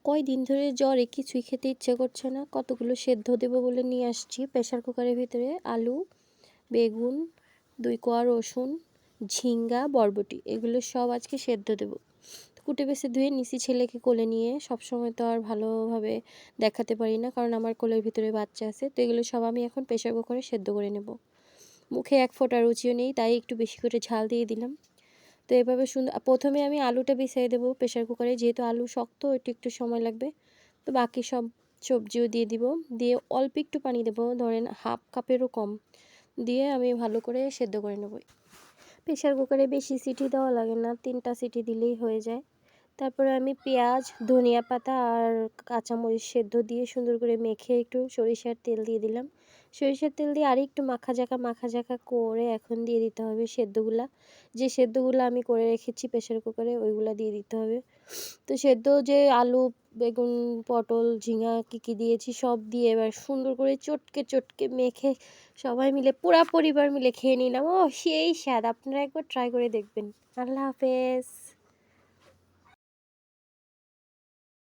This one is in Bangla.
কয়দিন ধরে জ্বরে কিছুই খেতে ইচ্ছে করছে না। কতগুলো সেদ্ধ দেবো বলে নিয়ে আসছি প্রেসার কুকারের ভিতরে। আলু, বেগুন, 2 কোয়া রসুন, ঝিঙ্গা, বরবটি এগুলো সব আজকে সেদ্ধ দেবো। কুটে বেছে ধুয়ে নিছি ছেলেকে কোলে নিয়ে। সবসময় তো আর ভালোভাবে দেখাতে পারি না, কারণ আমার কোলের ভিতরে বাচ্চা আছে। তো এগুলো সব আমি এখন প্রেসার কুকারে সেদ্ধ করে নেব। মুখে এক ফোঁটা রুচিও নেই, তাই একটু বেশি করে ঝাল দিয়ে দিলাম। তো এভাবে সুন্দর প্রথমে আমি আলুটা বিছিয়ে দেবো প্রেসার কুকারে, যেহেতু আলু শক্ত একটু সময় লাগবে। তো বাকি সব সবজিও দিয়ে দিব, দিয়ে অল্প একটু পানি দেবো, ধরেন হাফ কাপেরও কম দিয়ে আমি ভালো করে সেদ্ধ করে নেব। প্রেসার কুকারে বেশি সিটি দেওয়া লাগে না, 3টা সিটি দিলেই হয়ে যায়। তারপরে আমি পেঁয়াজ, ধনিয়া পাতা আর কাঁচামরিচ সেদ্ধ দিয়ে সুন্দর করে মেখে একটু সরিষার তেল দিয়ে দিলাম। সরিষার তেল দিয়ে আরেকটু মাখা করে এখন দিয়ে দিতে হবে সেদ্ধগুলা। যে সেদ্ধগুলো আমি করে রেখেছি প্রেসার কুকারে ওইগুলা দিয়ে দিতে হবে। তো সেদ্ধ যে আলু, বেগুন, পটল, ঝিঙা কী দিয়েছি সব দিয়ে এবার সুন্দর করে চটকে মেখে সবাই মিলে পুরা পরিবার মিলে খেয়ে নিলাম। ও সেই স্বাদ! আপনারা একবার ট্রাই করে দেখবেন। আল্লাহ হাফেজ।